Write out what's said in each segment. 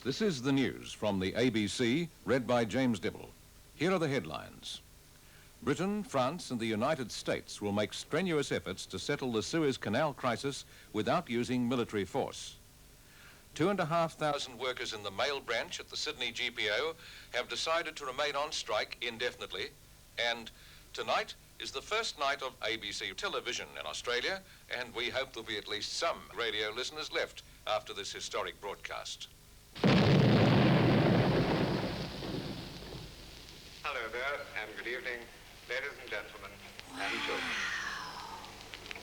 This is the news from the ABC, read by James Dibble. Here are the headlines. Britain, France and the United States will make strenuous efforts to settle the Suez Canal crisis without using military force. 2,500 workers in the mail branch at the Sydney GPO have decided to remain on strike indefinitely. And tonight is the first night of ABC television in Australia, and we hope there'll be at least some radio listeners left after this historic broadcast. Hello there, and good evening, ladies and gentlemen, and children.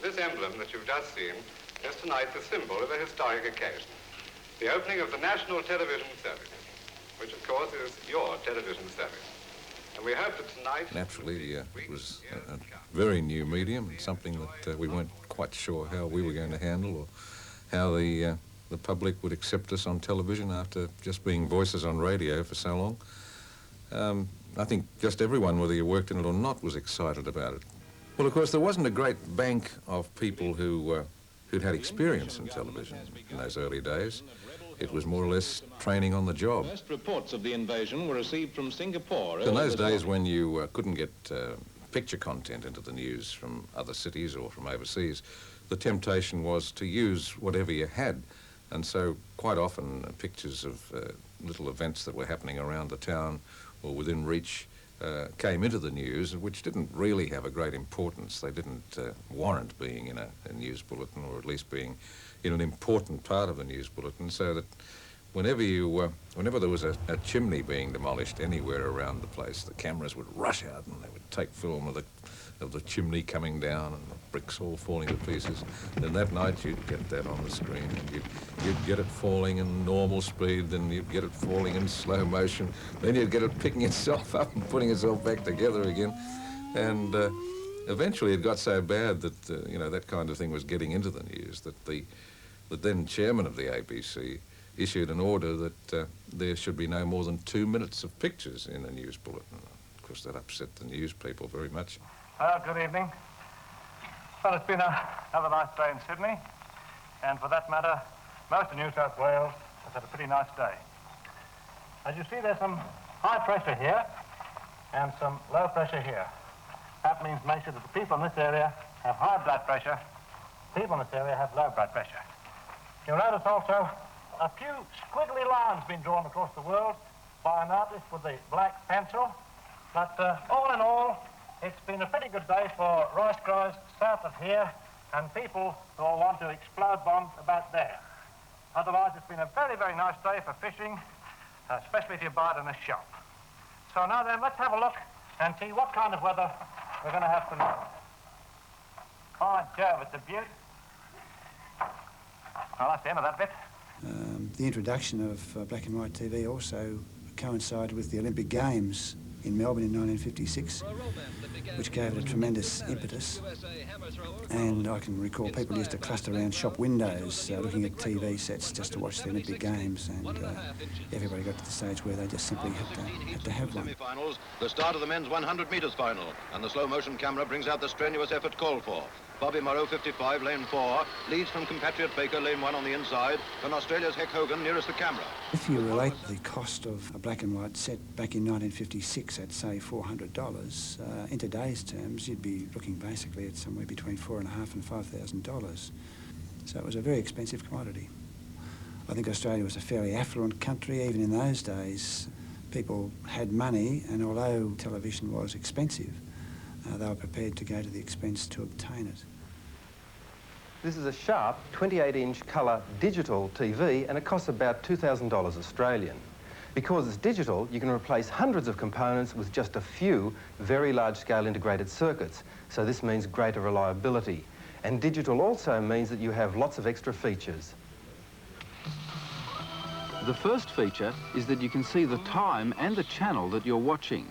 This emblem that you've just seen is tonight the symbol of a historic occasion, the opening of the National Television Service, which of course is your television service. And we hope that tonight... Naturally, it was a very new medium, something that we weren't quite sure how we were going to handle or how the public would accept us on television after just being voices on radio for so long. I think just everyone, whether you worked in it or not, was excited about it. Well, of course, there wasn't a great bank of people who'd had experience in television in those early days. It was more or less training on the job. First reports of the invasion were received from Singapore. In those days when you couldn't get picture content into the news from other cities or from overseas, the temptation was to use whatever you had. And so quite often pictures of little events that were happening around the town or within reach came into the news, which didn't really have a great importance. They didn't warrant being in a news bulletin, or at least being in an important part of the news bulletin, so that whenever there was a chimney being demolished anywhere around the place, the cameras would rush out and they would take film of the chimney coming down and the bricks all falling to pieces. Then that night you'd get that on the screen, and you'd get it falling in normal speed, then you'd get it falling in slow motion, then you'd get it picking itself up and putting itself back together again. And eventually it got so bad that, that kind of thing was getting into the news, that the then chairman of the ABC issued an order that there should be no more than 2 minutes of pictures in a news bulletin. Of course, that upset the news people very much. Good evening. Well, it's been another nice day in Sydney, and for that matter, most of New South Wales has had a pretty nice day. As you see, there's some high pressure here and some low pressure here. That means make sure that the people in this area have high blood pressure, people in this area have low blood pressure. You'll notice also a few squiggly lines being drawn across the world by an artist with a black pencil, but all in all, it's been a pretty good day for rice growers south of here and people who all want to explode bombs about there. Otherwise, it's been a very, very nice day for fishing, especially if you buy it in a shop. So now then, let's have a look and see what kind of weather we're going to have tonight. By Jove, it's a beaut. Well, that's the end of that bit. The introduction of black and white TV also coincided with the Olympic Games in Melbourne in 1956, which gave it a tremendous impetus. And I can recall people used to cluster around shop windows looking at TV sets just to watch the Olympic Games, and everybody got to the stage where they just simply had to have one. Semi-finals, the start of the men's 100 metres final, and the slow motion camera brings out the strenuous effort called for. Bobby Morrow, 55, lane 4, leads from compatriot Baker, lane 1 on the inside, and Australia's Heck Hogan nearest the camera. If you relate the cost of a black and white set back in 1956 at, say, $400, in today's terms, you'd be looking basically at somewhere between $4,500 and $5,000. So it was a very expensive commodity. I think Australia was a fairly affluent country. Even in those days, people had money, and although television was expensive, they were prepared to go to the expense to obtain it. This is a sharp 28-inch colour digital TV, and it costs about $2,000 Australian. Because it's digital, you can replace hundreds of components with just a few very large-scale integrated circuits. So this means greater reliability. And digital also means that you have lots of extra features. The first feature is that you can see the time and the channel that you're watching.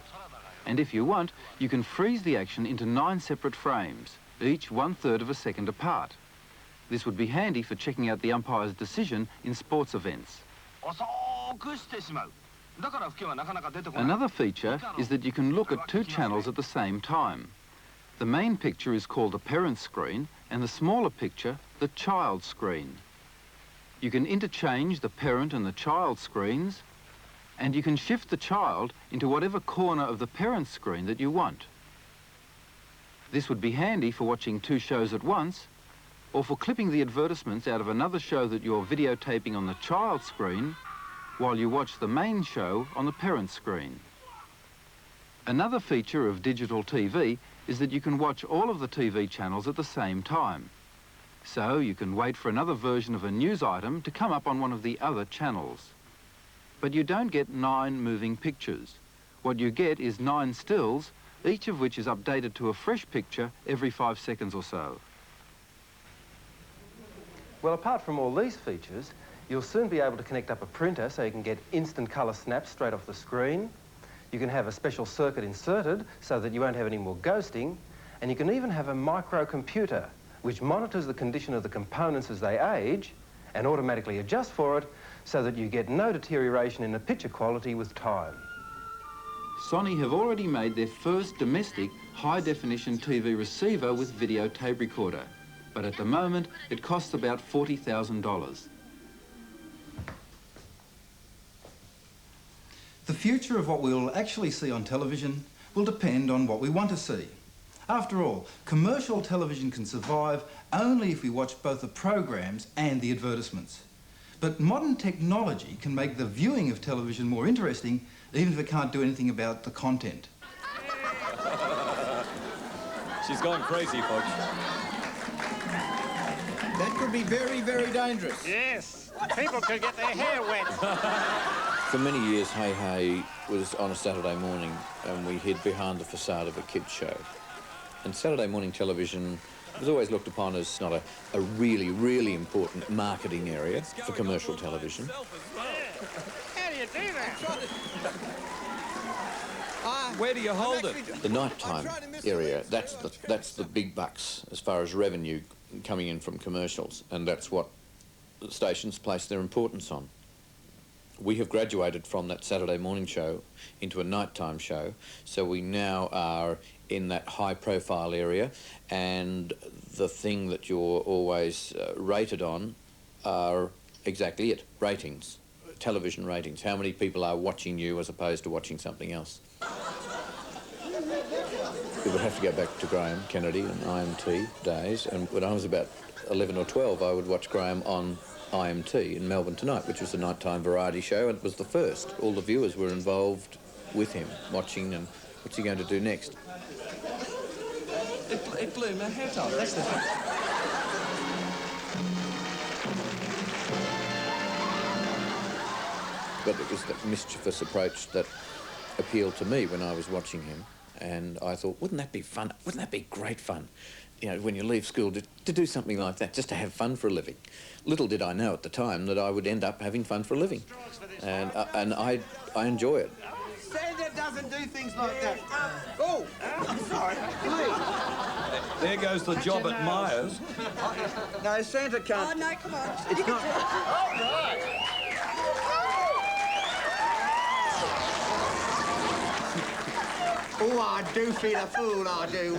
And if you want, you can freeze the action into 9 separate frames, each 1/3 of a second apart. This would be handy for checking out the umpire's decision in sports events. Another feature is that you can look at 2 channels at the same time. The main picture is called the parent screen, and the smaller picture, the child screen. You can interchange the parent and the child screens, and you can shift the child into whatever corner of the parent screen that you want. This would be handy for watching two shows at once, or for clipping the advertisements out of another show that you're videotaping on the child screen while you watch the main show on the parent screen. Another feature of digital TV is that you can watch all of the TV channels at the same time. So you can wait for another version of a news item to come up on one of the other channels. But you don't get 9 moving pictures. What you get is 9 stills, each of which is updated to a fresh picture every 5 seconds or so. Well, apart from all these features, you'll soon be able to connect up a printer so you can get instant colour snaps straight off the screen. You can have a special circuit inserted so that you won't have any more ghosting. And you can even have a microcomputer which monitors the condition of the components as they age and automatically adjusts for it so that you get no deterioration in the picture quality with time. Sony have already made their first domestic high-definition TV receiver with video tape recorder, but at the moment it costs about $40,000. The future of what we will actually see on television will depend on what we want to see. After all, commercial television can survive only if we watch both the programs and the advertisements. But modern technology can make the viewing of television more interesting, even if it can't do anything about the content. She's gone crazy, folks. That could be very, very dangerous. Yes, people could get their hair wet. For many years, Hey Hey was on a Saturday morning and we hid behind the facade of a kids' show. And Saturday morning television was always looked upon as not a really, really important marketing area for commercial television. How do you do that? Where do you hold it? The nighttime area, that's the big bucks as far as revenue coming in from commercials, and that's what the stations place their importance on. We have graduated from that Saturday morning show into a nighttime show, so we now are in that high-profile area, and the thing that you're always rated on are exactly it, ratings, television ratings. How many people are watching you as opposed to watching something else? We would have to go back to Graham Kennedy and IMT days, and when I was about 11 or 12, I would watch Graham on IMT in Melbourne Tonight, which was a nighttime variety show, and it was the first. All the viewers were involved with him, watching, and what's he going to do next? It blew my hat off, that's the thing. But it was that mischievous approach that appealed to me when I was watching him, and I thought, wouldn't that be fun? Wouldn't that be great fun? You know, when you leave school, to do something like that, just to have fun for a living. Little did I know at the time that I would end up having fun for a living, and I enjoy it. Santa doesn't do things like that. Oh, I'm sorry. Please. There goes the job at Myers. No, Santa can't. Oh, no, come on. It's not. All right. Oh, I do feel a fool, I do.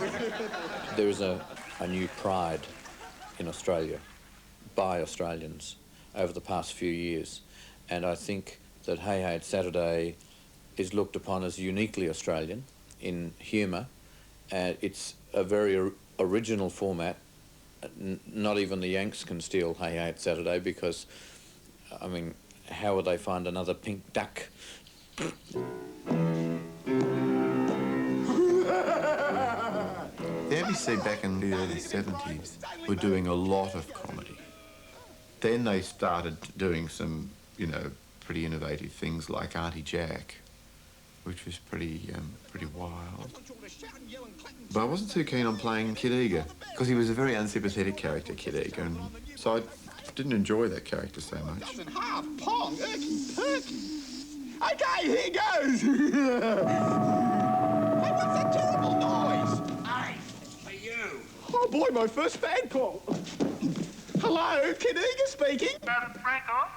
There is a new pride in Australia by Australians over the past few years, and I think that Hey Hey Saturday is looked upon as uniquely Australian in humour. It's a very original format. Not even the Yanks can steal Hey Hey Saturday because, I mean, how would they find another pink duck? The ABC back in the early 70s were doing a lot of comedy. Then they started doing some, you know, pretty innovative things like Auntie Jack, which was pretty wild. But I wasn't too keen on playing Kid Eager, because he was a very unsympathetic character, Kid Eager, and so I didn't enjoy that character so much. Half pong, okay, here goes. Hey, what's that terrible noise? Hey, for you. Oh boy, my first fan call. Hello, Kid Eager speaking. Franco?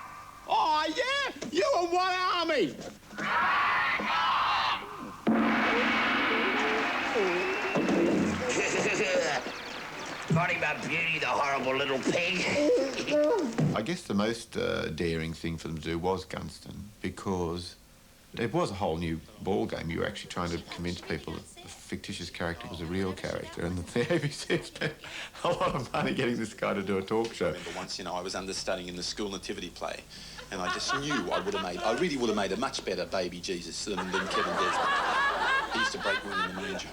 Oh yeah, you and what army? talking about Beauty, the horrible little pig? I guess the most daring thing for them to do was Gunston, because it was a whole new ball game. You were actually trying to convince people that the fictitious character was a real character, and that the ABC spent a lot of money getting this guy to do a talk show. I remember once, you know, I was understudying in the school nativity play, and I just knew I really would have made a much better baby Jesus than Kevin Desmond. He used to break one in the manger.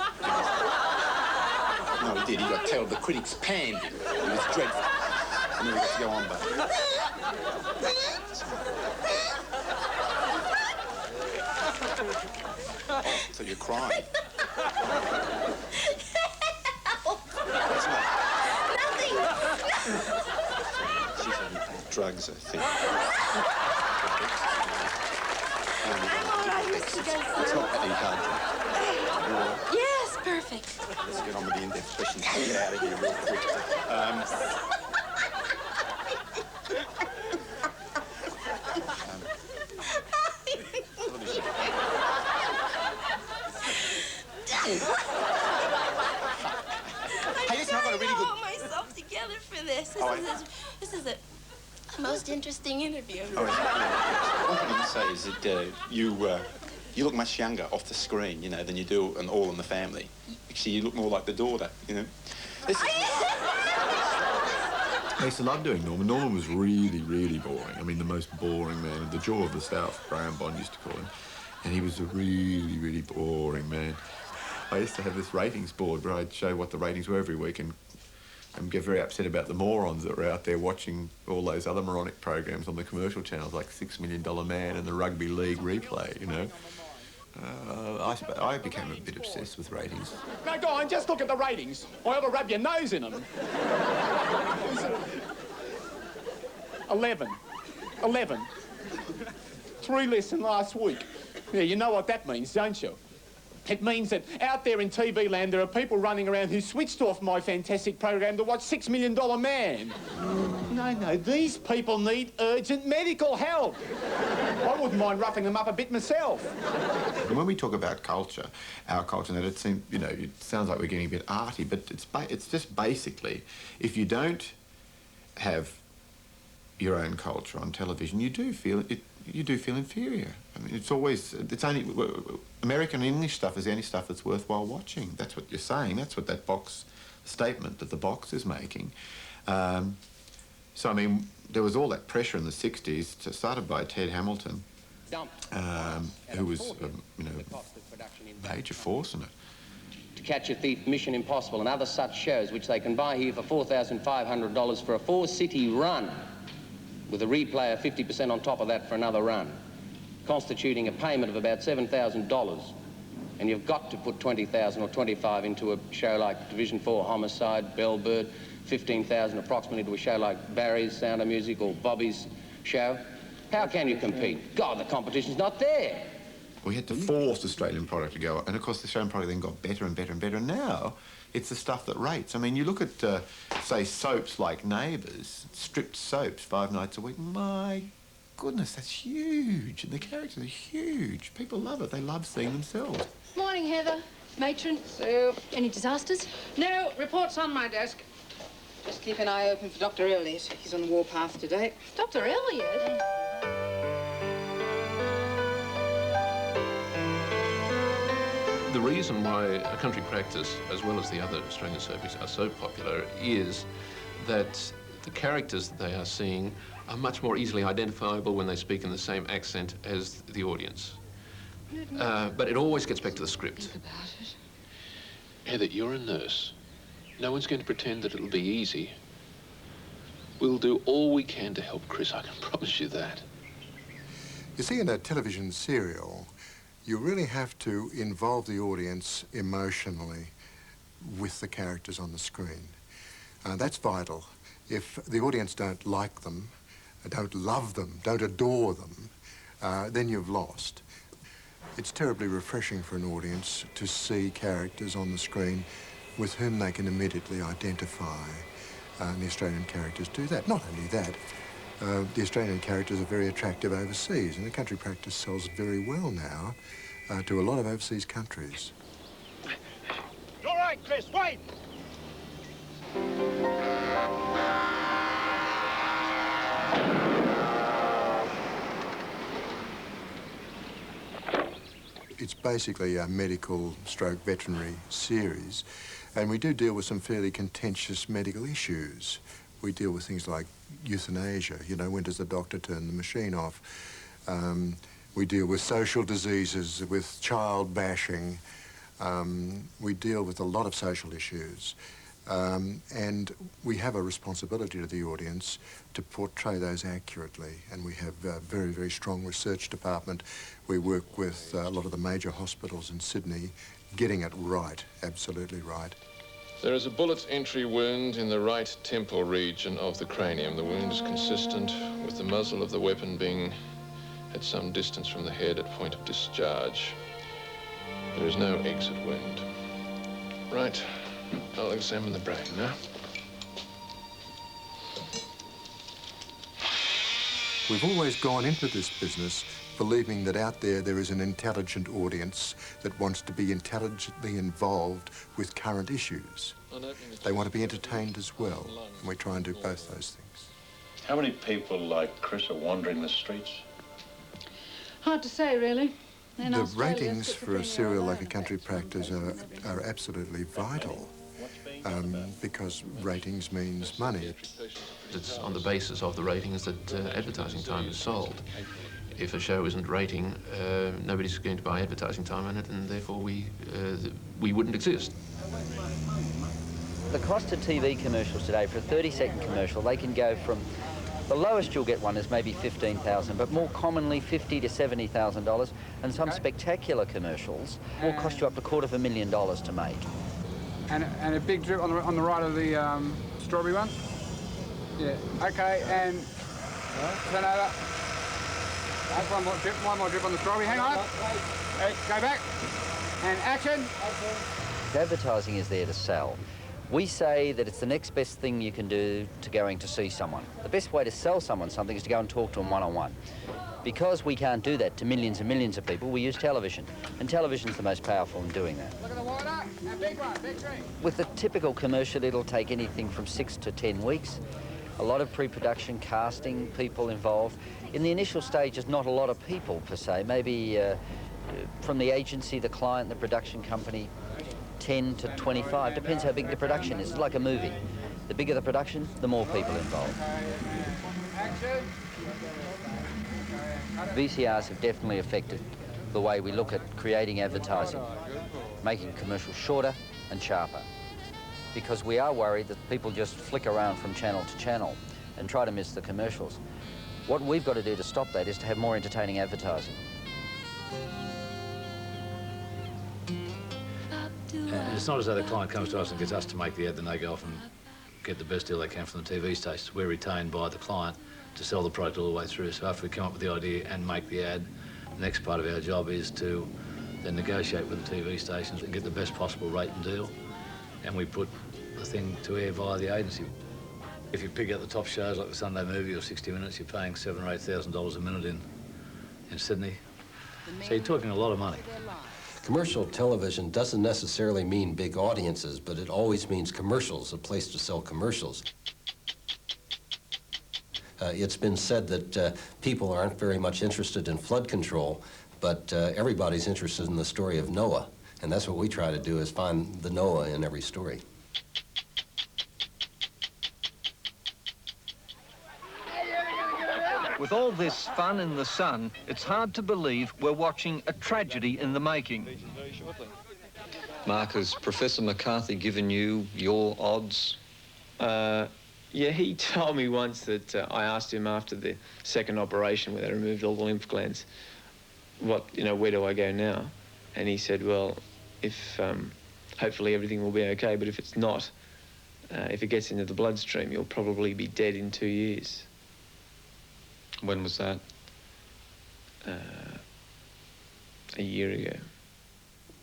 No, he did. He got told the critics panned him. It was dreadful. And then we got to go on, but... So you're crying. What's that? Nothing. She's on drugs, I think. I'm all right, Mr. Gunston. It's not any hard drug. Yes, perfect. Let's get on with the in-depth questions and get out of here real quick. Hey, listen, I've got a really good... I put myself together for this. This is a most interesting interview. Oh, one thing I can say is that you look much younger off the screen, you know, than you do in All in the Family. Actually, you look more like the daughter, you know. I used to love doing Norman. Norman was really, really boring. I mean, the most boring man, the jaw of the South, Graham Bond used to call him. And he was a really, really boring man. I used to have this ratings board where I'd show what the ratings were every week and get very upset about the morons that were out there watching all those other moronic programs on the commercial channels like $6 Million Man and the Rugby League replay, you know. I became a bit obsessed with ratings. Now, go on, just look at the ratings. I ought to rub your nose in them. 11. 3 less than last week. Yeah, you know what that means, don't you? It means that out there in TV land, there are people running around who switched off my fantastic program to watch $6 Million Man. No, these people need urgent medical help. I wouldn't mind roughing them up a bit myself. And when we talk about culture, our culture, that it seems, you know, it sounds like we're getting a bit arty, but it's just basically, if you don't have your own culture on television, you do feel inferior. I mean, it's only American and English stuff is the only stuff that's worthwhile watching. That's what you're saying. That's what that statement that the box is making. So, I mean, there was all that pressure in the 60s, started by Ted Hamilton, who was, you know, major force in it. To Catch a Thief, Mission Impossible, and other such shows, which they can buy here for $4,500 for a 4-city run, with a replay of 50% on top of that for another run, constituting a payment of about $7,000. And you've got to put $20,000 or $25,000 into a show like Division 4 Homicide, Bellbird, $15,000 approximately to a show like Barry's Sound of Music or Bobby's show. How can you compete? God, the competition's not there. We had to force Australian product to go up, and of course the Australian product then got better and better and better. Now it's the stuff that rates. I mean, you look at, say, soaps like Neighbours, stripped soaps 5 nights a week. My goodness, that's huge, and the characters are huge. People love it. They love seeing themselves. Morning, Heather. Matron. So, any disasters? No, reports on my desk. Just keep an eye open for Dr. Elliot. He's on the warpath today. Dr. Elliot? The reason why a country practice, as well as the other Australian soapies, are so popular is that the characters that they are seeing are much more easily identifiable when they speak in the same accent as the audience. But it always gets back to the script. Think about it. Heather, you're a nurse. No one's going to pretend that it'll be easy. We'll do all we can to help Chris, I can promise you that. You see, in a television serial, you really have to involve the audience emotionally with the characters on the screen. That's vital. If the audience don't like them, don't love them, don't adore them, then you've lost. It's terribly refreshing for an audience to see characters on the screen with whom they can immediately identify. And the Australian characters do that. Not only that, the Australian characters are very attractive overseas, and the country practice sells very well now to a lot of overseas countries. All right, Chris, wait! It's basically a medical stroke veterinary series, and we do deal with some fairly contentious medical issues. We deal with things like euthanasia, you know, when does the doctor turn the machine off? We deal with social diseases, with child bashing. We deal with a lot of social issues. And we have a responsibility to the audience to portray those accurately. And we have a very, very strong research department. We work with a lot of the major hospitals in Sydney, getting it right, absolutely right. There is a bullet entry wound in the right temporal region of the cranium. The wound is consistent with the muzzle of the weapon being at some distance from the head at point of discharge. There is no exit wound. Right, I'll examine the brain now. We've always gone into this business believing that out there is an intelligent audience that wants to be intelligently involved with current issues. They want to be entertained as well, and we try and do both those things. How many people like Chris are wandering the streets? Hard to say, really. The ratings for a serial like A Country Practice are absolutely vital, because ratings means money. It's on the basis of the ratings that advertising time is sold. If a show isn't rating, nobody's going to buy advertising time on it, and therefore we wouldn't exist. The cost of TV commercials today, for a 30-second commercial, they can go from, the lowest you'll get one is maybe $15,000, but more commonly $50,000 to $70,000, and some spectacular commercials will cost you up to $250,000 to make. And a big drip on the right of the strawberry one. Yeah. Okay, and turn over. That's one more drip on the strawberry. Hang on. Hey, go back. And action. Advertising is there to sell. We say that it's the next best thing you can do to going to see someone. The best way to sell someone something is to go and talk to them one-on-one. Because we can't do that to millions and millions of people, we use television. And television's the most powerful in doing that. Look at the water. A big one, big drink. With a typical commercial, it'll take anything from 6 to 10 weeks. A lot of pre-production, casting, people involved. In the initial stages, not a lot of people per se. Maybe from the agency, the client, the production company, 10 to 25. Depends how big the production is. It's like a movie. The bigger the production, the more people involved. VCRs have definitely affected the way we look at creating advertising, making commercials shorter and sharper. Because we are worried that people just flick around from channel to channel and try to miss the commercials. What we've got to do to stop that is to have more entertaining advertising. And it's not as though the client comes to us and gets us to make the ad, then they go off and get the best deal they can from the TV stations. We're retained by the client to sell the product all the way through. So after we come up with the idea and make the ad, the next part of our job is to then negotiate with the TV stations and get the best possible rate and deal. And we put the thing to air via the agency. If you pick out the top shows like the Sunday Movie or 60 Minutes, you're paying $7,000 or $8,000 a minute in Sydney. So you're talking a lot of money. Commercial television doesn't necessarily mean big audiences, but it always means commercials, a place to sell commercials. It's been said that people aren't very much interested in flood control, but everybody's interested in the story of Noah. And that's what we try to do, is find the Noah in every story. With all this fun in the sun, it's hard to believe we're watching a tragedy in the making. Mark, has Professor McCarthy given you your odds? Yeah, he told me once that I asked him after the second operation where they removed all the lymph glands, where do I go now? And he said, well, if hopefully everything will be okay, but if it's not, if it gets into the bloodstream, you'll probably be dead in 2 years. When was that? A year ago.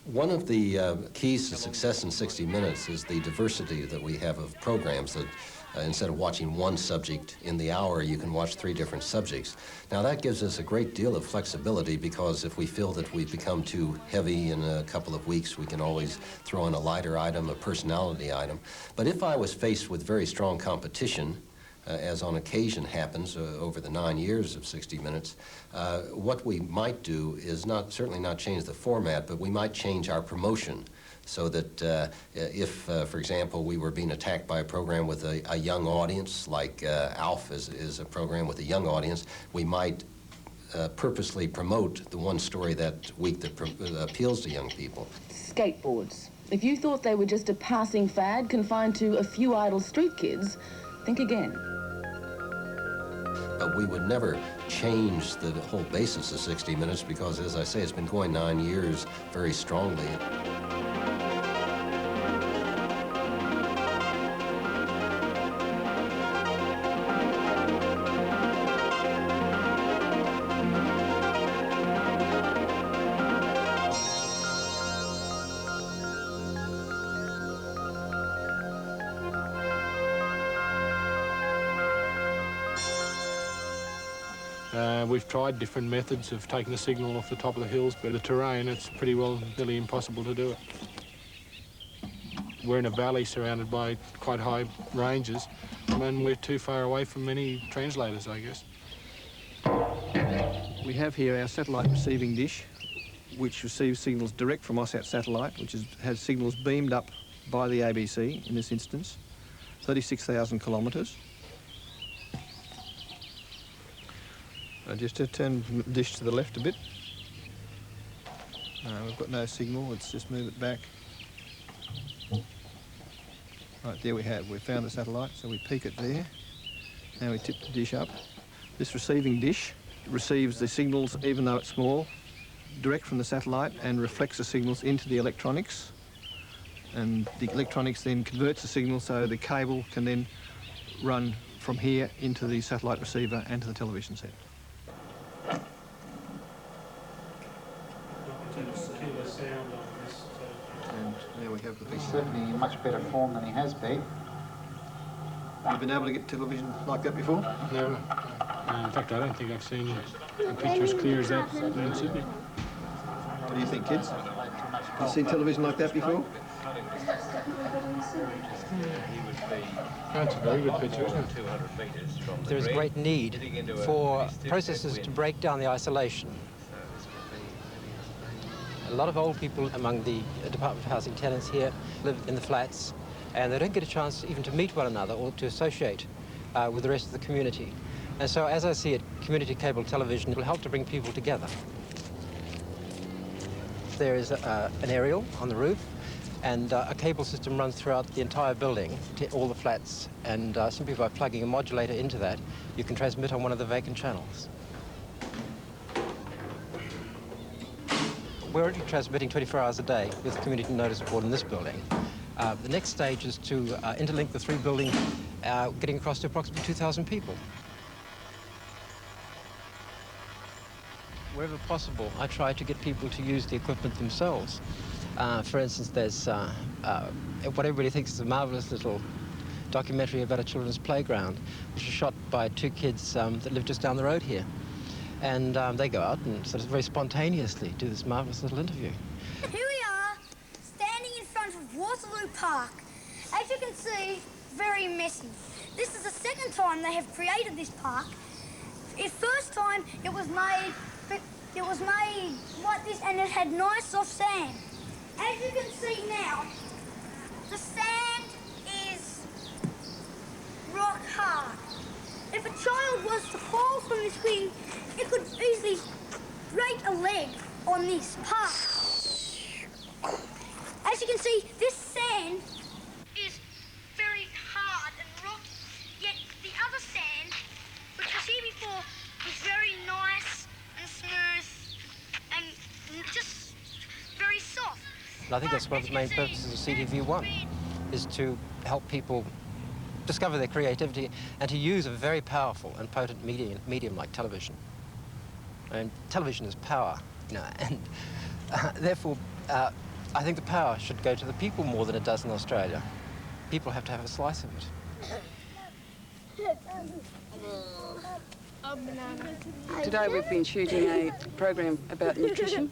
One of the keys to success in 60 Minutes is the diversity that we have of programs, that Instead of watching one subject in the hour, you can watch 3 different subjects. Now that gives us a great deal of flexibility, because if we feel that we've become too heavy in a couple of weeks, we can always throw in a lighter item, a personality item. But if I was faced with very strong competition, as on occasion happens over the 9 years of 60 Minutes, what we might do is certainly not change the format, but we might change our promotion, so that if, for example, we were being attacked by a program with a young audience, like ALF is a program with a young audience, we might purposely promote the one story that week that appeals to young people. Skateboards. If you thought they were just a passing fad confined to a few idle street kids, think again. But we would never change the whole basis of 60 Minutes, because, as I say, it's been going 9 years very strongly. We've tried different methods of taking the signal off the top of the hills, but the terrain, it's pretty well nearly impossible to do it. We're in a valley surrounded by quite high ranges, and we're too far away from many translators, I guess. We have here our satellite receiving dish, which receives signals direct from OSAT satellite, which has signals beamed up by the ABC, in this instance, 36,000 kilometres. Just to turn the dish to the left a bit. We've got no signal, let's just move it back. Right, there we have, we found the satellite, so we peek it there. Now we tip the dish up. This receiving dish receives the signals, even though it's small, direct from the satellite, and reflects the signals into the electronics. And the electronics then converts the signal, so the cable can then run from here into the satellite receiver and to the television set. And there we have the He's certainly in much better form than he has been. You've been able to get television like that before? Never. In fact, I don't think I've seen a picture as clear as that in Sydney. What do you think, kids? Have you seen television like that before? That's a very good picture, isn't it? There is a great need for processes to break down the isolation. A lot of old people among the Department of Housing tenants here live in the flats, and they don't get a chance even to meet one another or to associate with the rest of the community. And so, as I see it, community cable television will help to bring people together. There is an aerial on the roof, and a cable system runs throughout the entire building to all the flats, and simply by plugging a modulator into that, you can transmit on one of the vacant channels. We're already transmitting 24 hours a day with the community notice board in this building. The next stage is to interlink the 3 buildings, getting across to approximately 2,000 people. Wherever possible, I try to get people to use the equipment themselves. For instance, there's what everybody thinks is a marvelous little documentary about a children's playground, which was shot by 2 kids that live just down the road here. And they go out and sort of very spontaneously do this marvelous little interview. Here we are, standing in front of Waterloo Park. As you can see, very messy. This is the second time they have created this park. The first time it was made like this, and it had nice soft sand. As you can see now, the sand is rock hard. If a child was to fall from this thing, it could easily break a leg on this park. As you can see, this sand is very hard and rocky, yet the other sand, which was here before, was very nice and smooth and just very soft. And I think that's one of the main purposes of CTV1, is to help people discover their creativity and to use a very powerful and potent medium like television. And television is power, you know, and therefore I think the power should go to the people more than it does in Australia. People have to have a slice of it. Today we've been shooting a program about nutrition.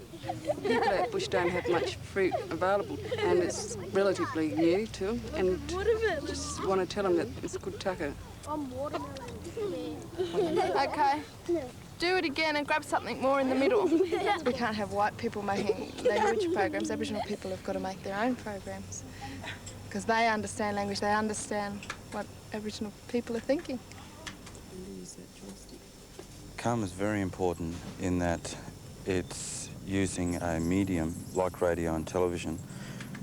People at bush don't have much fruit available, and it's relatively new to them, and just want to tell them that it's good tucker. Okay. Do it again and grab something more in the middle. We can't have white people making language programs. Aboriginal people have got to make their own programs. Because they understand language, they understand what Aboriginal people are thinking. CALM is very important in that it's using a medium like radio and television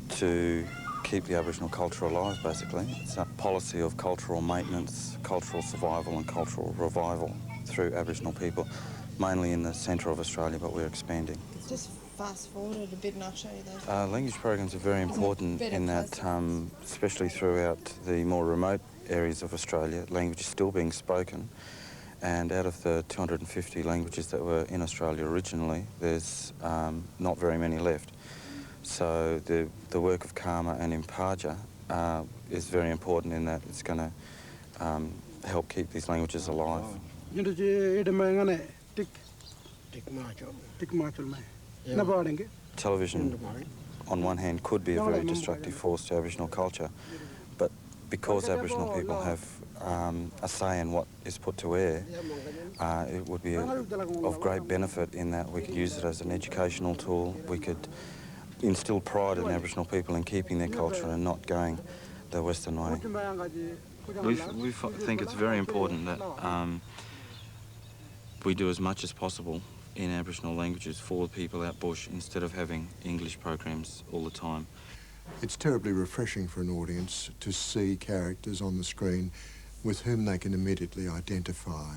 to keep the Aboriginal culture alive, basically. It's a policy of cultural maintenance, cultural survival and cultural revival through Aboriginal people, mainly in the centre of Australia, but we're expanding. Just fast forward it a bit and I'll show you those. Language programs are very important in that, especially throughout the more remote areas of Australia, language is still being spoken. And out of the 250 languages that were in Australia originally, there's not very many left. So the work of Karma and Impaja is very important in that it's going to help keep these languages alive. Television, on one hand, could be a very destructive force to Aboriginal culture, but because Aboriginal people have a say in what is put to air, it would be of great benefit in that we could use it as an educational tool. We could instill pride in Aboriginal people in keeping their culture and not going the Western way. We think it's very important that we do as much as possible in Aboriginal languages for people out bush instead of having English programs all the time. It's terribly refreshing for an audience to see characters on the screen with whom they can immediately identify,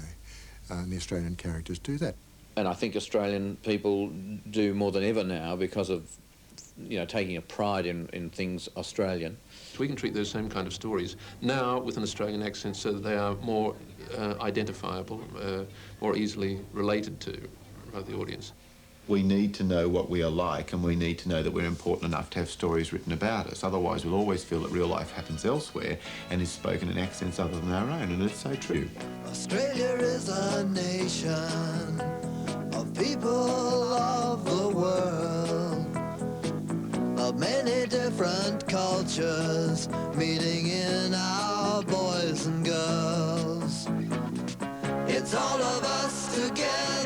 and the Australian characters do that. And I think Australian people do more than ever now because of, you know, taking a pride in things Australian. We can treat those same kind of stories now with an Australian accent so that they are more identifiable, more easily related to by the audience. We need to know what we are like, and we need to know that we're important enough to have stories written about us. Otherwise, we'll always feel that real life happens elsewhere and is spoken in accents other than our own, and it's so true. Australia is a nation of people of the world, of many different cultures meeting in our boys and girls. It's all of us together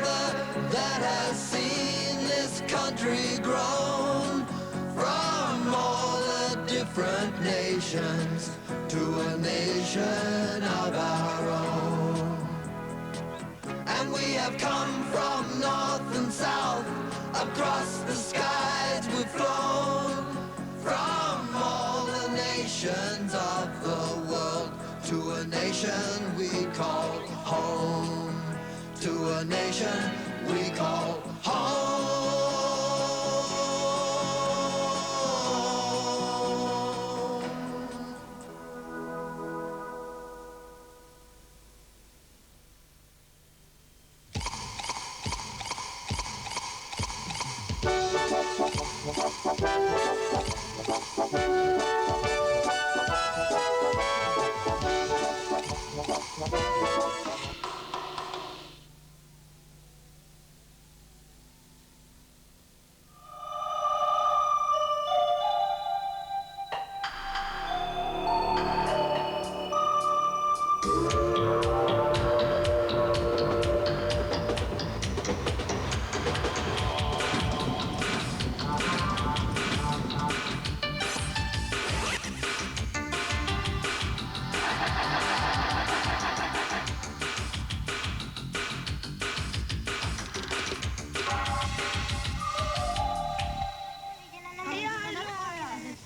that has seen this country grown, from all the different nations to a nation of our own. And we have come from north and south, across the skies we've flown, from all the nations of the world to a nation we call home, to a nation we call home.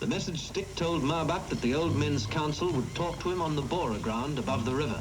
The message stick told Marbach that the Old Men's Council would talk to him on the Bora ground above the river.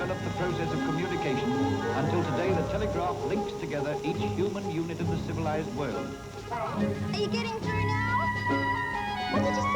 developed the process of communication until today the telegraph linked together each human unit of the civilized world. Are you getting through now? What did you say?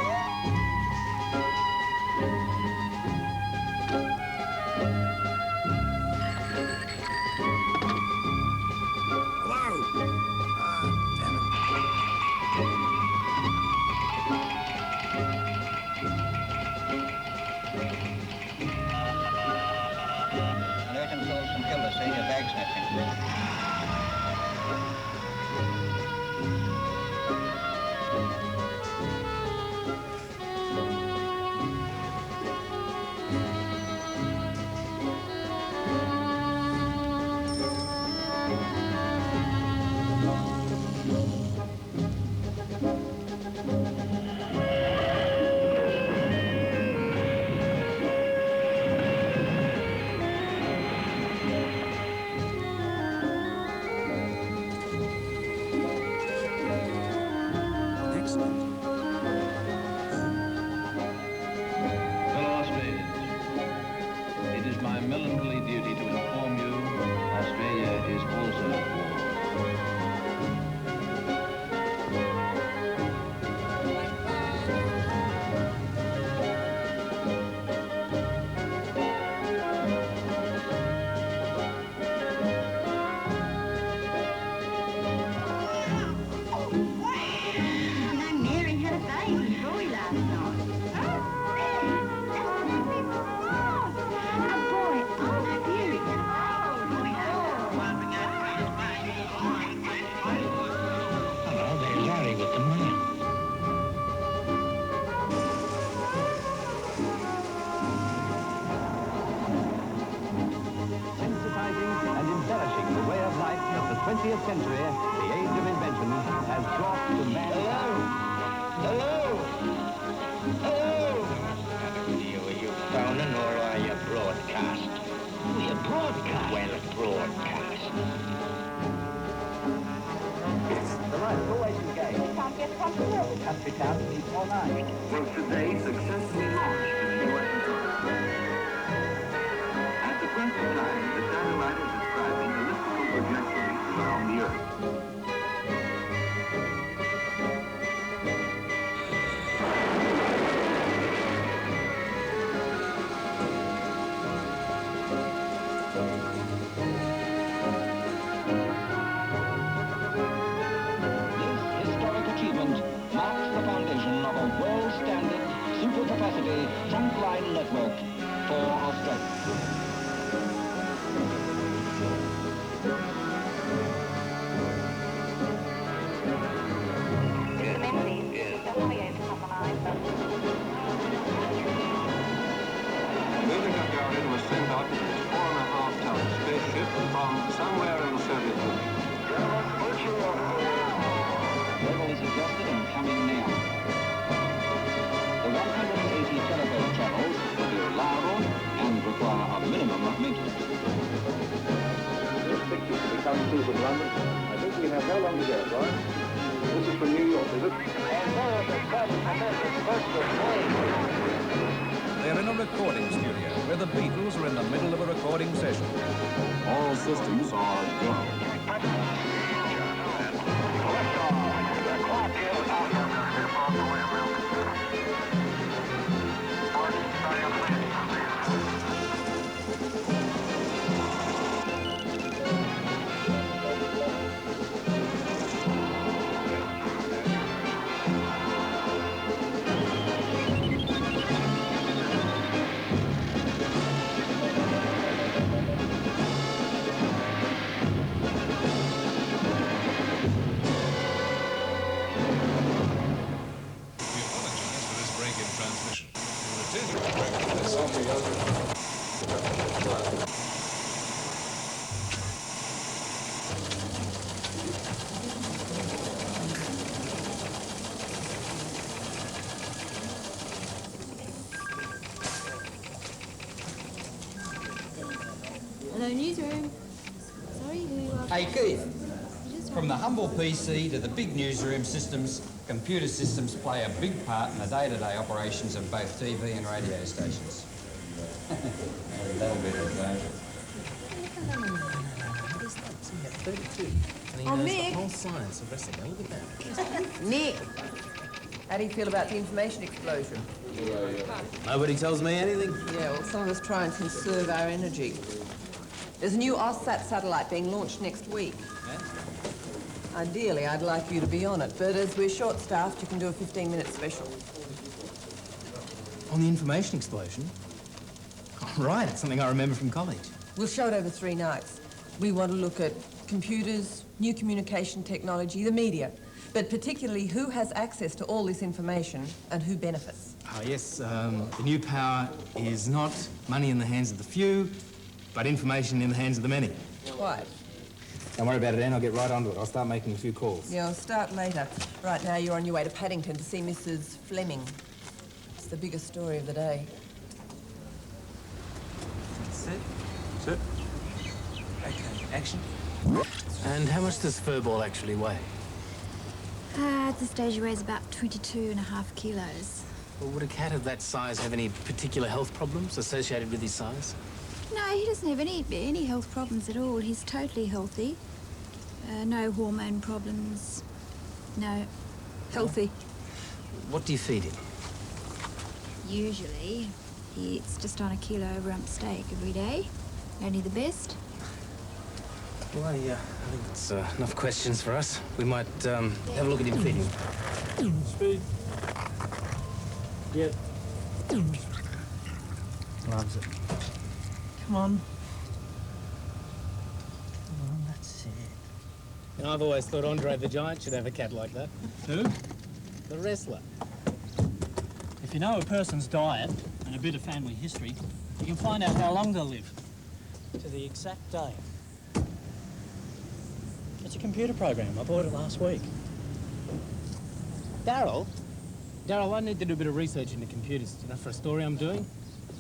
And embellishing the way of life of the 20th century, the age of invention, has brought to mankind. Hello? Are you phoning or are you broadcast? You broadcast? Well, broadcast. The light is always engaged. Can't get comfortable. Country town keeps all night. Was today successfully launched in the US. At the present time, the satellite is describing elliptical trajectories around the Earth. This historic achievement marks the foundation of a world-standard, super-capacity, frontline network for Australia. Major Gagarin was sent out with his 4.5-ton spaceship from somewhere in the Soviet Union. Level is adjusted and coming now. The 180 telephone channels will be reliable and require a minimum of maintenance. This picture's to be coming through from London. I think we have no longer to go, Brian. This is from New York, is it? They're in a recording studio where the Beatles are in the middle of a recording session. All systems are go. Hello, newsroom. Sorry, who are... Hey, Keith. From the humble PC to the big newsroom systems, computer systems play a big part in the day-to-day operations of both TV and radio stations. That'll be the same. Oh, Nick. Whole science of wrestling. Look at that. Nick, how do you feel about the information explosion? Nobody tells me anything. Yeah, well, some of us try and conserve our energy. There's a new AusSat satellite being launched next week. Ideally, I'd like you to be on it, but as we're short-staffed, you can do a 15-minute special. On the information explosion? Oh, right, it's something I remember from college. We'll show it over 3 nights. We want to look at computers, new communication technology, the media, but particularly who has access to all this information and who benefits. Oh, yes, the new power is not money in the hands of the few, but information in the hands of the many. Quite. Don't worry about it, Anne. I'll get right onto it. I'll start making a few calls. Yeah, I'll start later. Right now, you're on your way to Paddington to see Mrs. Fleming. It's the biggest story of the day. Sit. Sit. Okay, action. And how much does furball actually weigh? At this stage, he weighs about 22.5 kilos. Well, would a cat of that size have any particular health problems associated with his size? No, he doesn't have any health problems at all. He's totally healthy. No hormone problems. No. Healthy. What do you feed him? Usually, he eats just on a kilo of rump steak every day. Only the best. Well, I think that's enough questions for us. We might have a look at him feeding. Speed. Yep. Loves it. Come on. Come on, that's it. You know, I've always thought Andre the Giant should have a cat like that. Who? The wrestler. If you know a person's diet and a bit of family history, you can find out how long they'll live. To the exact day. It's a computer program. I bought it last week. Daryl, I need to do a bit of research into computers, you know, for a story I'm doing.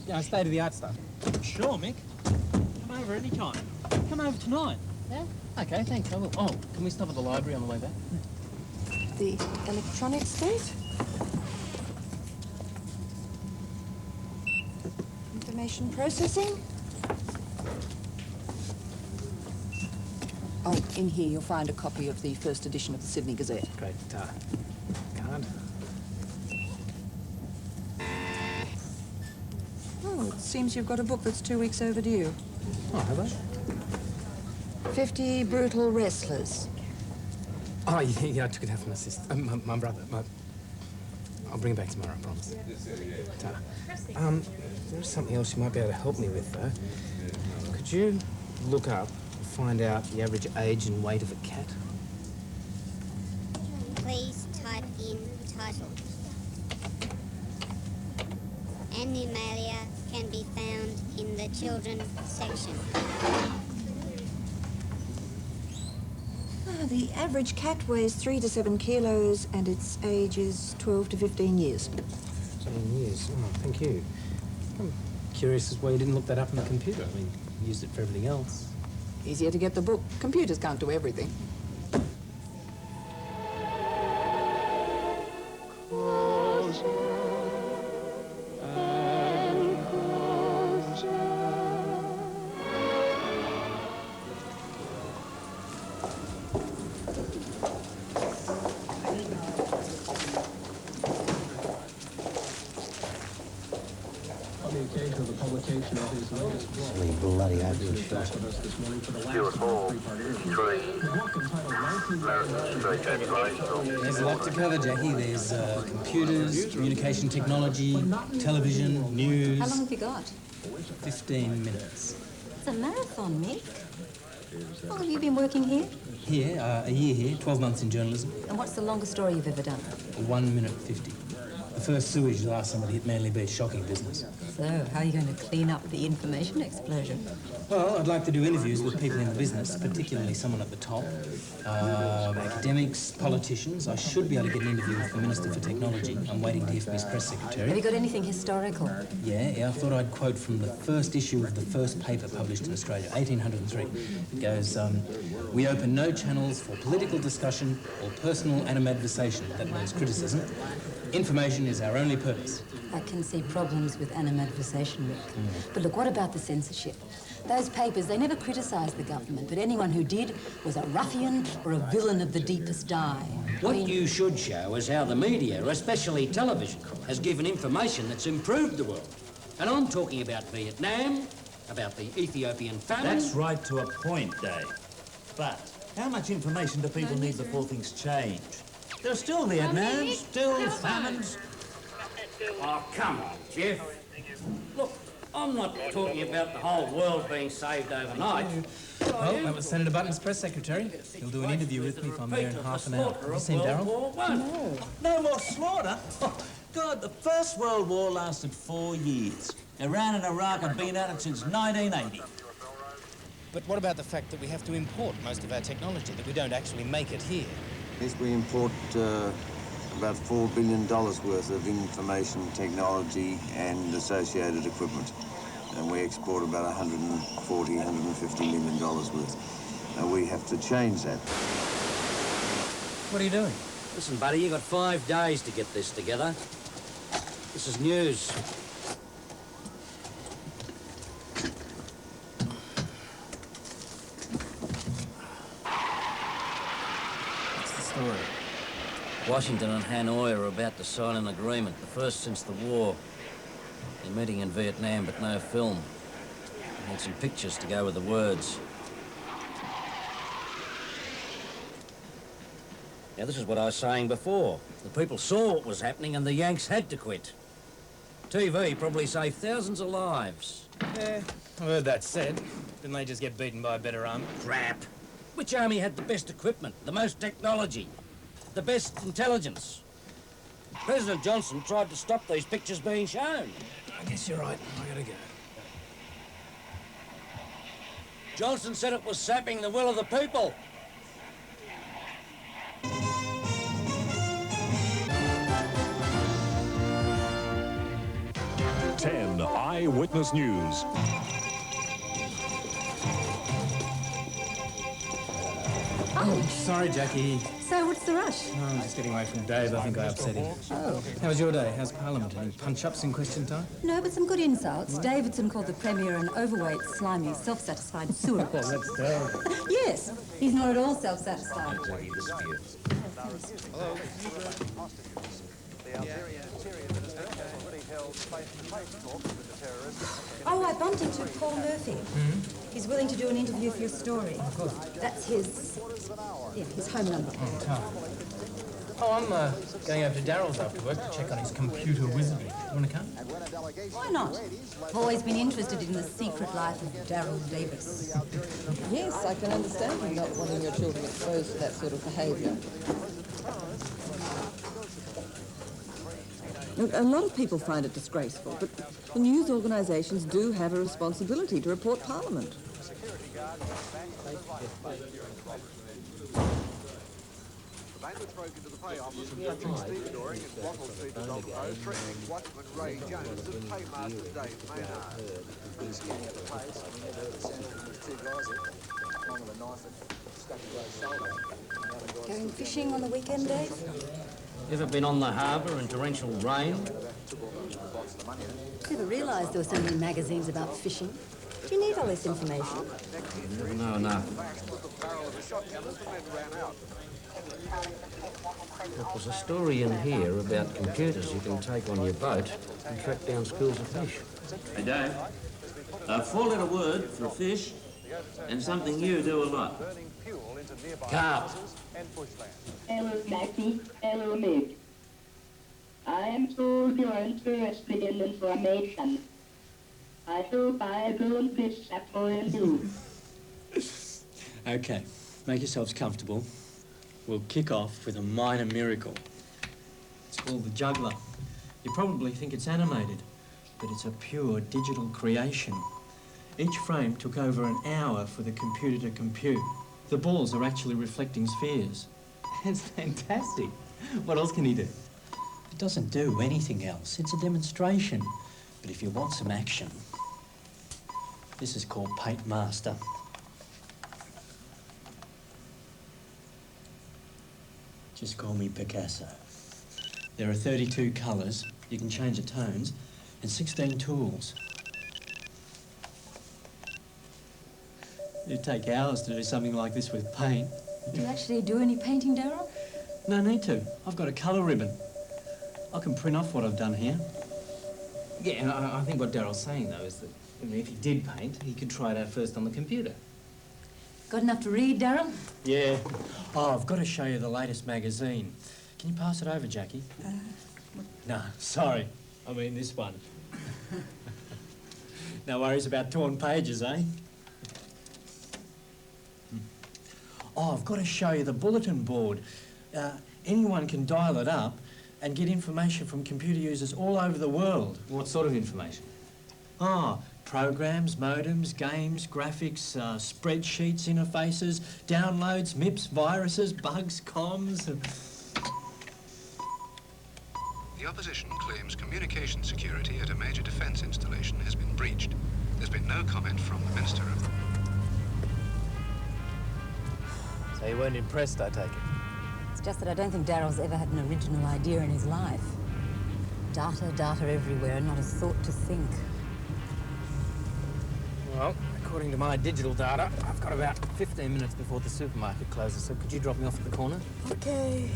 You know, state-of-the-art stuff. Sure, Mick. Come over any time. Come over tonight. Yeah? Okay, thanks, I will. Oh, can we stop at the library on the way back? The electronics bit? Information processing? Oh, in here you'll find a copy of the first edition of the Sydney Gazette. Great. Card. Oh, it seems you've got a book that's 2 weeks overdue. Oh, have I? 50 Brutal Wrestlers. Oh, yeah, I took it out from my sister. My brother. I'll bring it back tomorrow, I promise. There's something else you might be able to help me with, though. Could you look up and find out the average age and weight of a cat? Please type in title. Animalia can be found in the children section. The average cat weighs 3 to 7 kilos and its age is 12 to 15 years. 7 years? Oh, thank you. I'm curious as why you didn't look that up on the computer. I mean, you used it for everything else. Easier to get the book. Computers can't do everything. Bloody ugly shot. There's a lot to cover, Jackie. There's computers, communication technology, television, news. How long have you got? 15 minutes. It's a marathon, Mick. How long have you been working here? Here, a year here, 12 months in journalism. And what's the longest story you've ever done? 1 minute 50. The first sewage last summer to hit Manly Beach, shocking business. So, how are you going to clean up the information explosion? Well, I'd like to do interviews with people in the business, particularly someone at the top. Academics, politicians. I should be able to get an interview with the Minister for Technology. I'm waiting to hear from his press secretary. Have you got anything historical? Yeah, I thought I'd quote from the first issue of the first paper published in Australia, 1803. It goes, we open no channels for political discussion or personal animadversation, that means criticism, Information is our only purpose. I can see problems with animadversion, Rick. But look, what about the censorship? Those papers, they never criticised the government, but anyone who did was a ruffian or a villain of the deepest dye. What you should show is how the media, especially television, has given information that's improved the world. And I'm talking about Vietnam, about the Ethiopian famine. That's right to a point, Dave. But how much information do people need before things change? There's still Vietnams, still famines. Oh, come on, Jeff. Look, I'm not talking about the whole world being saved overnight. Well, that was Senator Button's press secretary. He'll do an interview with me if I'm there in half an hour. Have you seen Darryl? No. No more slaughter? Oh, God, the First World War lasted 4 years. Iran and Iraq have been at it since 1980. But what about the fact that we have to import most of our technology, that we don't actually make it here? Yes, we import about $4 billion worth of information technology and associated equipment. And we export about $140, $150 million worth. And we have to change that. What are you doing? Listen, buddy, you got 5 days to get this together. This is news. What's the story? Washington and Hanoi are about to sign an agreement, the first since the war. They're meeting in Vietnam, but no film. They need some pictures to go with the words. Now, this is what I was saying before. The people saw what was happening and the Yanks had to quit. TV probably saved thousands of lives. Yeah, I've heard that said. Didn't they just get beaten by a better army? Crap. Which army had the best equipment, the most technology, the best intelligence? President Johnson tried to stop these pictures being shown. I guess you're right. I gotta go. Johnson said it was sapping the will of the people. Ten Eyewitness News. Oh, sorry, Jackie. So, what's the rush? Oh, I'm just getting away from Dave. I think I upset him. Oh. How was your day? How's Parliament? Any punch-ups in question time? No, but some good insults. Davidson called the Premier an overweight, slimy, self-satisfied sewer. Oh, that's terrible. Yes, he's not at all self-satisfied. Hello. Oh, I bumped into Paul Murphy. He's willing to do an interview for your story. Of course. That's his home number. Oh, I'm going over to Darryl's after work to check on his computer wizardry. You want to come? Why not? I've always been interested in the secret life of Darryl Davis. Yes, I can understand you not wanting your children exposed to that sort of behaviour. Look, a lot of people find it disgraceful, but the news organisations do have a responsibility to report Parliament. Going fishing on the weekend, Dave? Ever been on the harbour in torrential rain? Never realised there were so many magazines about fishing. Do you need all this information? Never know enough. Look, there's a story in here about computers you can take on your boat and track down schools of fish. Hey, Dave. A 4-letter word for a fish and something you do a lot. Carp. Hello, Mackie. Hello, Mick. I am told you're interested in information. I hope I don't disappoint you. Okay, make yourselves comfortable. We'll kick off with a minor miracle. It's called The Juggler. You probably think it's animated, but it's a pure digital creation. Each frame took over an hour for the computer to compute. The balls are actually reflecting spheres. It's fantastic. What else can he do? It doesn't do anything else. It's a demonstration. But if you want some action, this is called Paint Master. Just call me Picasso. There are 32 colours, you can change the tones, and 16 tools. It'd take hours to do something like this with paint. Do you actually do any painting, Daryl? No need to. I've got a colour ribbon. I can print off what I've done here. Yeah, and I think what Daryl's saying, though, is that if he did paint, he could try it out first on the computer. Got enough to read, Daryl? Yeah. Oh, I've got to show you the latest magazine. Can you pass it over, Jackie? No, sorry. I mean this one. No worries about torn pages, eh? Oh, I've got to show you the bulletin board. Anyone can dial it up and get information from computer users all over the world. What sort of information? Oh, programs, modems, games, graphics, spreadsheets, interfaces, downloads, MIPS, viruses, bugs, comms. The opposition claims communication security at a major defence installation has been breached. There's been no comment from the Minister of... So you weren't impressed, I take it? It's just that I don't think Daryl's ever had an original idea in his life. Data, data everywhere, and not a thought to think. Well, according to my digital data, I've got about 15 minutes before the supermarket closes, so could you drop me off at the corner? Okay.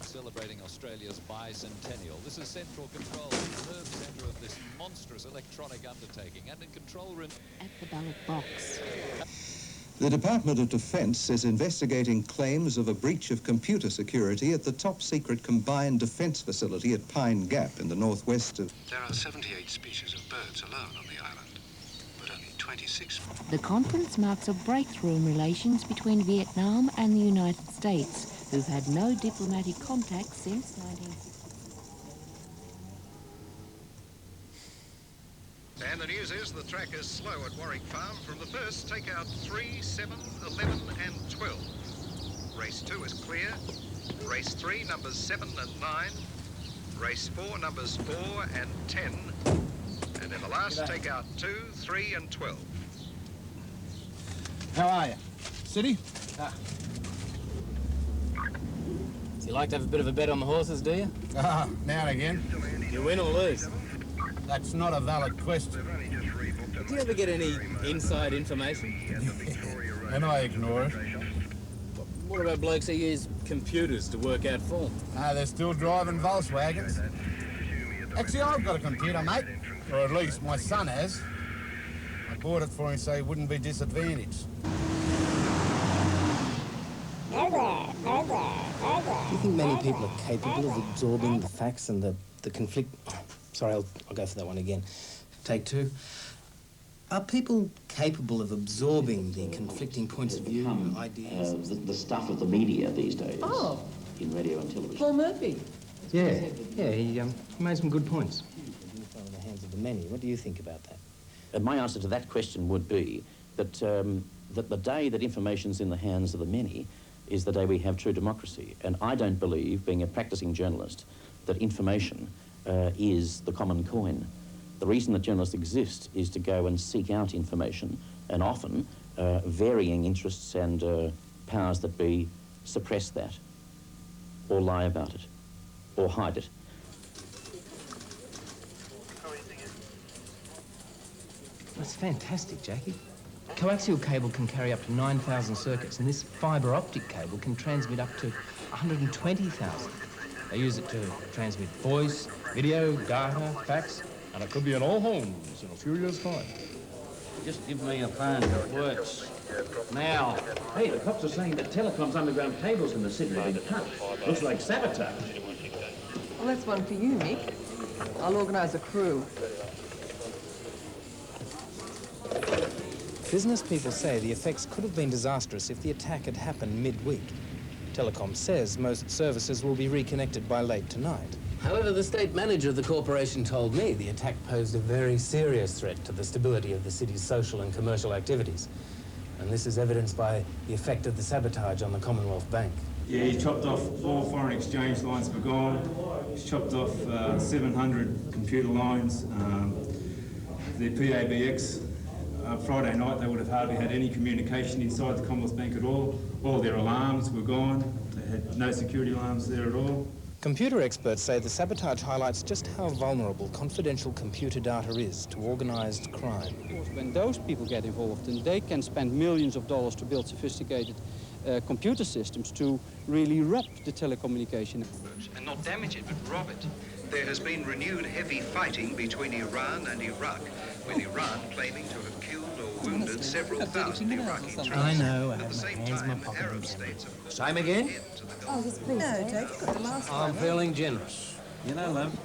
Celebrating Australia's bicentennial. This is Central Control, the nerve centre of this monstrous electronic undertaking, and in control room... At the ballot box. The Department of Defence is investigating claims of a breach of computer security at the top-secret combined defence facility at Pine Gap in the northwest of... There are 78 species of birds alone on the island, but only 26... The conference marks a breakthrough in relations between Vietnam and the United States, who've had no diplomatic contact since 1960. And the news is the track is slow at Warwick Farm. From the first, take out 3, 7, 11 and 12. Race 2 is clear. Race 3, numbers 7 and 9. Race 4, numbers 4 and 10. And in the last, take out 2, 3 and 12. How are you? City? You like to have a bit of a bet on the horses, do you? Now and again. You win or lose? That's not a valid question. Do you ever get any inside information? And I ignore it. What about blokes who use computers to work out form? They're still driving Volkswagens. Actually, I've got a computer, mate. Or at least my son has. I bought it for him so he wouldn't be disadvantaged. Do you think many people are capable of absorbing the facts and the conflict? Sorry, I'll go for that one again. Take 2. Are people capable of absorbing the conflicting points of view, ideas? The stuff of the media these days. Oh. In radio and television. Paul Murphy. Yeah, he made some good points. In the hands of the many. What do you think about that? My answer to that question would be that, that the day that information's in the hands of the many is the day we have true democracy. And I don't believe, being a practicing journalist, that information is the common coin. The reason that journalists exist is to go and seek out information, and often varying interests and powers that be suppress that, or lie about it, or hide it. That's fantastic, Jackie. Coaxial cable can carry up to 9,000 circuits, and this fibre optic cable can transmit up to 120,000. They use it to transmit voice, video, data, fax, and it could be in all homes in a few years' time. Just give me a phone that works. Now. Hey, the cops are saying that Telecom's underground cables in the city are being cut. Looks like sabotage. Well, that's one for you, Mick. I'll organise a crew. Business people say the effects could have been disastrous if the attack had happened midweek. Telecom says most services will be reconnected by late tonight. However, the state manager of the corporation told me the attack posed a very serious threat to the stability of the city's social and commercial activities. And this is evidenced by the effect of the sabotage on the Commonwealth Bank. Yeah, he's chopped off all foreign exchange lines for gone. He's chopped off 700 computer lines. The PABX, Friday night, they would have hardly had any communication inside the Commonwealth Bank at all. All their alarms were gone. They had no security alarms there at all. Computer experts say the sabotage highlights just how vulnerable confidential computer data is to organised crime. When those people get involved, then they can spend millions of dollars to build sophisticated computer systems to really wrap the telecommunication. And not damage it, but rob it. There has been renewed heavy fighting between Iran and Iraq, with Iran claiming to have killed or wounded several thousand Iraqi troops. I know, I At the have my same hands in my time, pocket. Arab states have Same again? Oh, yes, please. No, Jake, you've got the last I'm one. feeling generous. You know, love,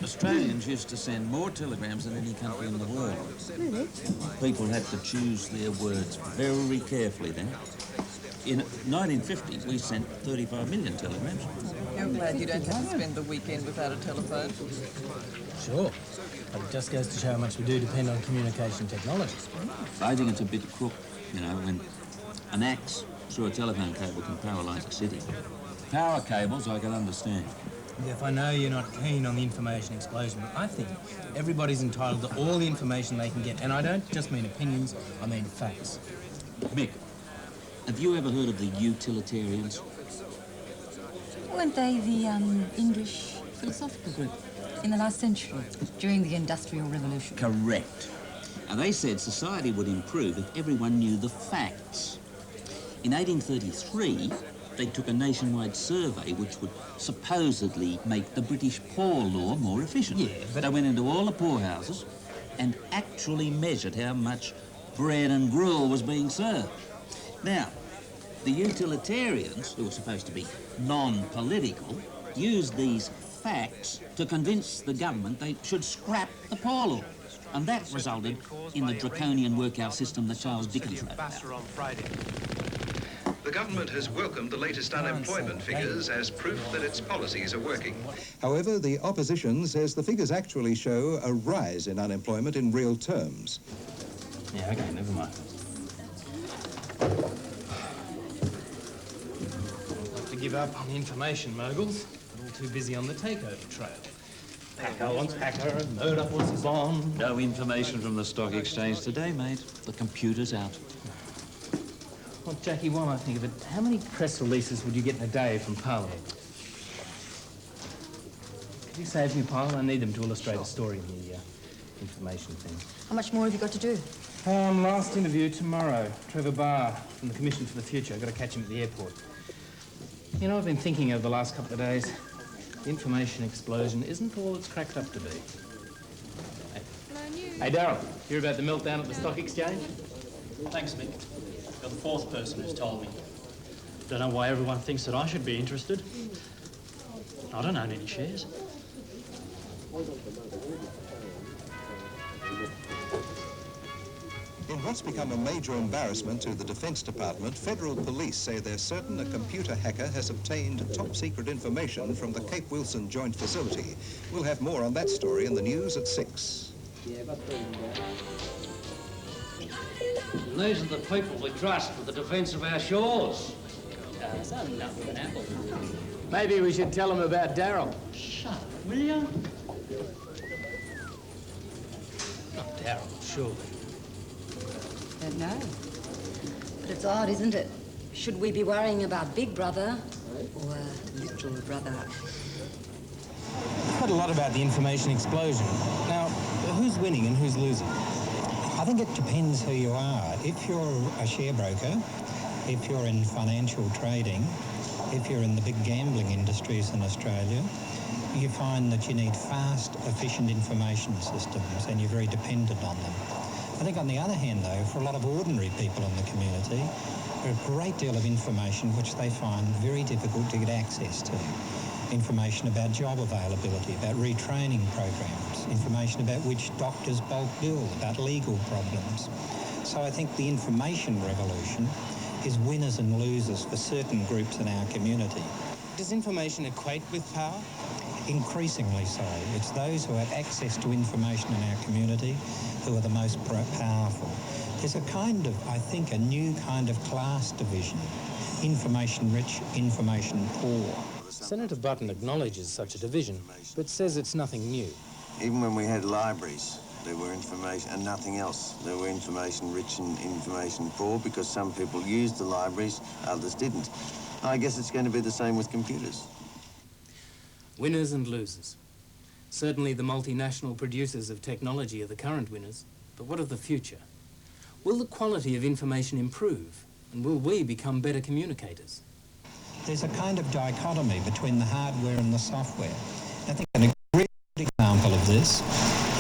Australians used to send more telegrams than any country in the world. Really? People had to choose their words very carefully then. In 1950, we sent 35 million telegrams. You're glad you don't have to spend the weekend without a telephone. Sure, but it just goes to show how much we do depend on communication technology. I think it's a bit crook, you know, when an axe through a telephone cable can paralyse a city. Power cables, I can understand. Jeff, I know you're not keen on the information explosion, but I think everybody's entitled to all the information they can get. And I don't just mean opinions, I mean facts. Mick, have you ever heard of the utilitarians? Weren't they the English philosophical group in the last century, during the Industrial Revolution? Correct. And they said society would improve if everyone knew the facts. In 1833, they took a nationwide survey which would supposedly make the British Poor Law more efficient. Yeah, but they went into all the poorhouses and actually measured how much bread and gruel was being served. Now, the utilitarians, who were supposed to be non-political, used these facts to convince the government they should scrap the Poor Law. And that resulted in the draconian workhouse system that Charles Dickens wrote about. The government has welcomed the latest unemployment figures as proof that its policies are working. However, the opposition says the figures actually show a rise in unemployment in real terms. Yeah, okay, never mind. Not to give up on the information moguls, but all too busy on the takeover trail. Hacker wants hacker, murder wants bond. No information from the stock exchange today, mate. The computer's out. Well, Jackie, while I think of it, how many press releases would you get in a day from Parliament? Could you save me, Pyle? I need them to illustrate a story in the information thing. How much more have you got to do? Last interview tomorrow. Trevor Barr from the Commission for the Future. I've got to catch him at the airport. You know, I've been thinking over the last couple of days, the information explosion isn't all it's cracked up to be. Hey, Darryl, hear about the meltdown at the stock exchange? Thanks, Mick. You're the fourth person who's told me. Don't know why everyone thinks that I should be interested. I don't own any shares. In what's become a major embarrassment to the Defence Department, federal police say they're certain a computer hacker has obtained top-secret information from the Cape Wilson Joint Facility. We'll have more on that story in the news at 6. And these are the people we trust for the defence of our shores. So enough of an apple. Maybe we should tell him about Daryl. Shut up, will you? Not Daryl, surely. Don't know. But it's odd, isn't it? Should we be worrying about Big Brother or Little Brother? We've heard a lot about the information explosion. Now, who's winning and who's losing? I think it depends who you are. If you're a share broker, if you're in financial trading, if you're in the big gambling industries in Australia, you find that you need fast, efficient information systems and you're very dependent on them. I think on the other hand, though, for a lot of ordinary people in the community, there are a great deal of information which they find very difficult to get access to. Information about job availability, about retraining programs, information about which doctors bulk bill, about legal problems. So I think the information revolution is winners and losers for certain groups in our community. Does information equate with power? Increasingly so. It's those who have access to information in our community who are the most powerful. There's a kind of, I think, a new kind of class division. Information rich, information poor. Senator Button acknowledges such a division, but says it's nothing new. Even when we had libraries, there were information and nothing else. There were information rich and information poor because some people used the libraries, others didn't. I guess it's going to be the same with computers. Winners and losers. Certainly the multinational producers of technology are the current winners, but what of the future? Will the quality of information improve, and will we become better communicators? There's a kind of dichotomy between the hardware and the software. I think a great example of this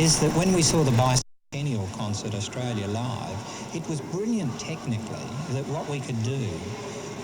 is that when we saw the Bicentennial Concert Australia live, it was brilliant technically that what we could do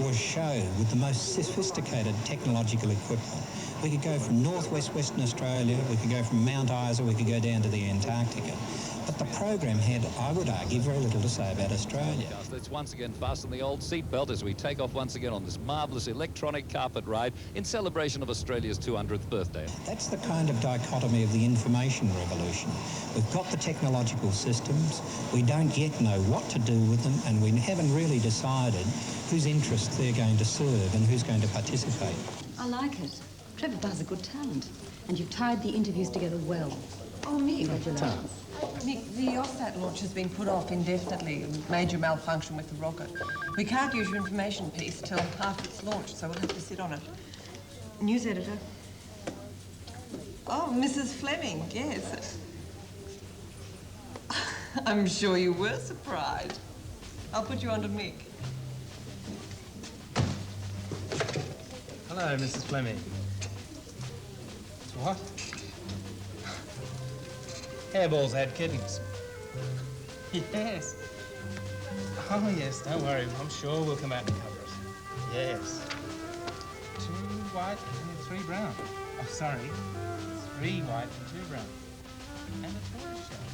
was show with the most sophisticated technological equipment. We could go from northwest Western Australia, we could go from Mount Isa, we could go down to the Antarctica. But the program had, I would argue, very little to say about Australia. Let's once again fasten the old seatbelt as we take off once again on this marvellous electronic carpet ride in celebration of Australia's 200th birthday. That's the kind of dichotomy of the information revolution. We've got the technological systems, we don't yet know what to do with them, and we haven't really decided whose interests they're going to serve and who's going to participate. I like it. Trevor Barr's a good talent, and you've tied the interviews together well. Oh, Mick. Congratulations. Mick, the offsat launch has been put off indefinitely. Major malfunction with the rocket. We can't use your information piece till after it's launched, so we'll have to sit on it. News editor. Oh, Mrs. Fleming, yes. I'm sure you were surprised. I'll put you on to Mick. Hello, Mrs. Fleming. What? Hairballs had kittens. Yes. Oh, yes, don't worry. I'm sure we'll come out and cover it. Yes. 2 white and 3 brown. Oh, sorry. 3 white and 2 brown. And a tortoise shell.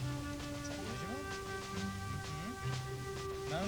Is that usual? Mm-hmm. No.